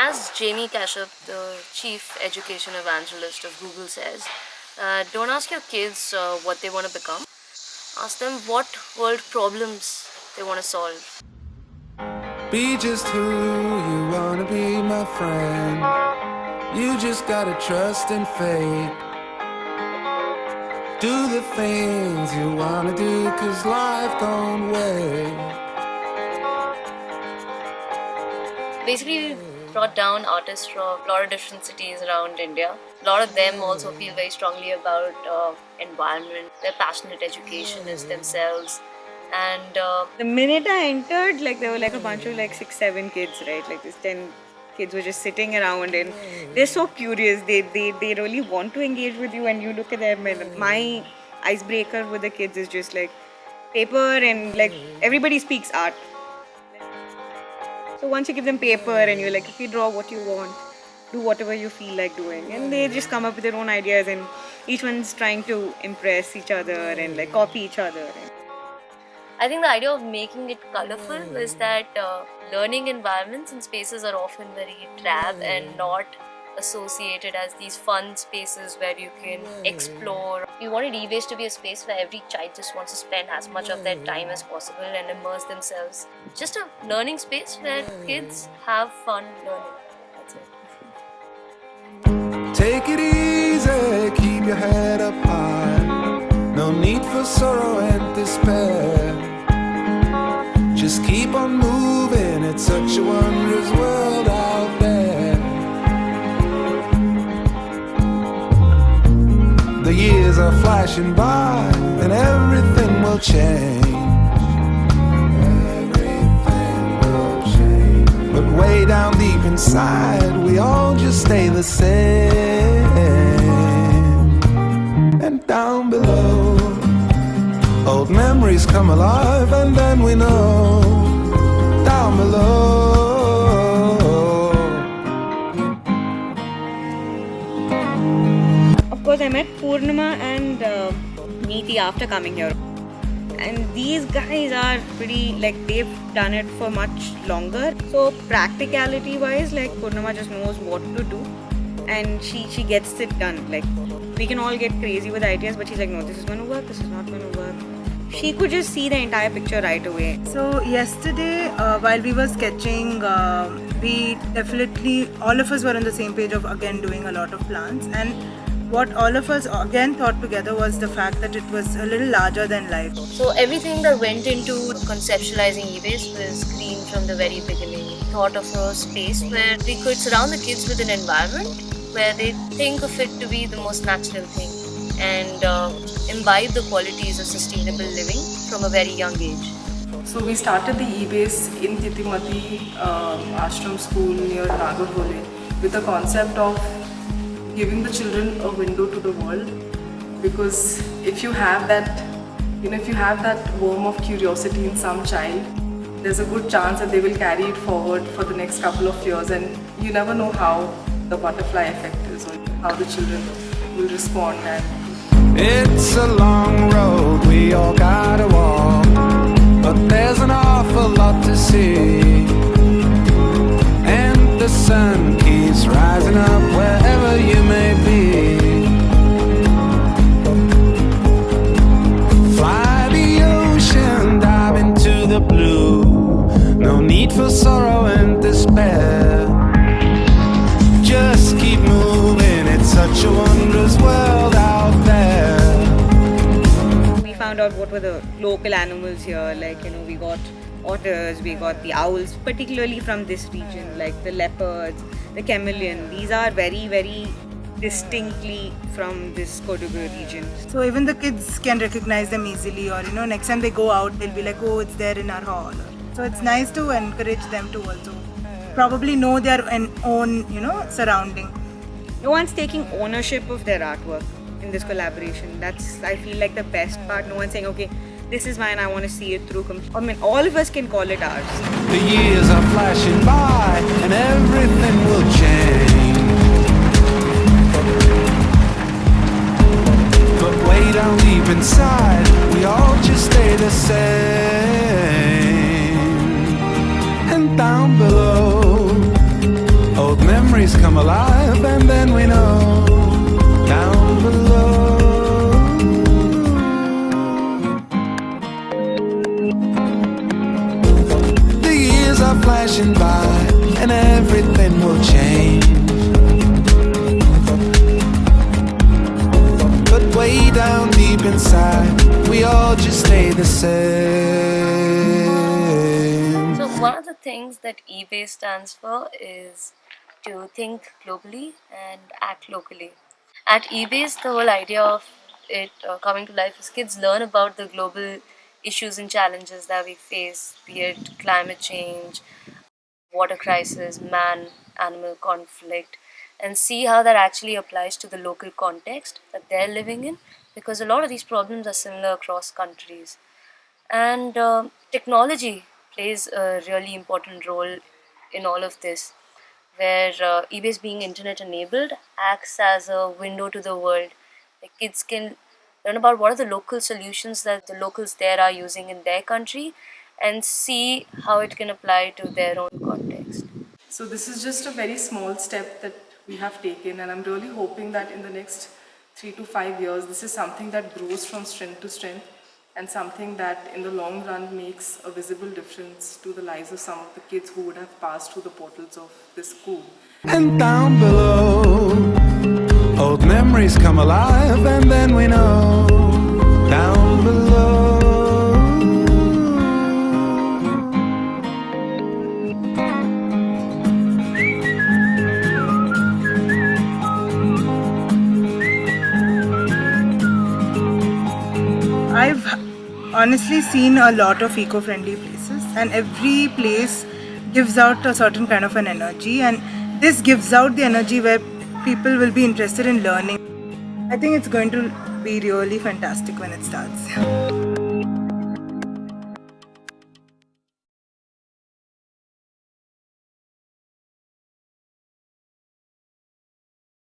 as Jamie Kashyap, the chief education evangelist of Google says, don't ask your kids what they want to become. Ask them what world problems they want to solve. Be just who you wanna be, my friend. You just gotta trust and faith. Do the things you wanna do, 'cause life don't wait. Basically, brought down artists from a lot of different cities around India. A lot of them also feel very strongly about environment. They're passionate educationists themselves. And the minute I entered, like there were like a bunch of like 6-7 kids, right? Like these 10 kids were just sitting around and they're so curious. They really want to engage with you, and you look at them. And my icebreaker with the kids is just like paper, and like everybody speaks art. So once you give them paper and you're like, okay, draw what you want, do whatever you feel like doing, and they just come up with their own ideas, and each one's trying to impress each other and like copy each other. I think the idea of making it colorful is that learning environments and spaces are often very drab and not associated as these fun spaces where you can explore. We wanted Ebase to be a space where every child just wants to spend as much of their time as possible and immerse themselves. Just a learning space where kids have fun learning. That's it. Take it easy, keep your head up high. No need for sorrow and despair. Just keep on moving, it's such a wondrous world out there. The years are flashing by and everything will change. Everything will change. But way down deep inside, we all just stay the same. And down below, old memories come alive, and then we know, down below. Of course, I met Purnima and Neeti after coming here. And these guys are pretty, like, they've done it for much longer. So practicality wise, like, Purnima just knows what to do, and she gets it done. Like, we can all get crazy with ideas, but she's like, no, this is going to work, this is not going to work. She could just see the entire picture right away. So yesterday, while we were sketching, we definitely, all of us were on the same page of again doing a lot of plants. And what all of us again thought together was the fact that it was a little larger than life. So everything that went into conceptualizing Ebase was green from the very beginning. We thought of a space where we could surround the kids with an environment where they think of it to be the most natural thing and imbibe the qualities of sustainable living from a very young age. So we started the Ebase in Titimati Ashram School near Nagarhole with the concept of giving the children a window to the world, because if you have that, if you have that worm of curiosity in some child, there's a good chance that they will carry it forward for the next couple of years, and you never know how the butterfly effect is or how the children will respond. And it's a long road we all gotta walk, but there's an awful lot to see, and the sun keeps rising up wherever you may be. Fly the ocean, dive into the blue. No need for sorrow and despair. Just keep moving, it's such a wondrous world out there. We found out what were the local animals here, like, we got otters, we got the owls, particularly from this region, like the leopards, the chameleon. These are very, very distinctly from this Kodagu region. So even the kids can recognize them easily, or next time they go out, they'll be like, oh, it's there in our hall. So it's nice to encourage them to also probably know their own, surrounding. No one's taking ownership of their artwork in this collaboration. That's, I feel like, the best part. No one's saying, okay, this is mine, I want to see it through. I mean, all of us can call it ours. The years are flashing by and everything will change. But way down deep inside, we all just stay the same. And down below, old memories come alive, and then we know down below. The years are flashing by, and everything will change. But way down deep inside, we all just stay the same. So one of the things that Ebase stands for is to think globally and act locally. At Ebase, the whole idea of it coming to life is kids learn about the global issues and challenges that we face, be it climate change, water crisis, man animal conflict, and see how that actually applies to the local context that they're living in, because a lot of these problems are similar across countries. And technology plays a really important role in all of this, where Ebase being internet enabled acts as a window to the world. The kids can learn about what are the local solutions that the locals there are using in their country and see how it can apply to their own context. So this is just a very small step that we have taken, and I'm really hoping that in the next 3 to 5 years, this is something that grows from strength to strength and something that in the long run makes a visible difference to the lives of some of the kids who would have passed through the portals of this school. And down below, old memories come alive, and then we know down below. I've honestly seen a lot of eco-friendly places, and every place gives out a certain kind of an energy, and this gives out the energy where people will be interested in learning. I think it's going to be really fantastic when it starts.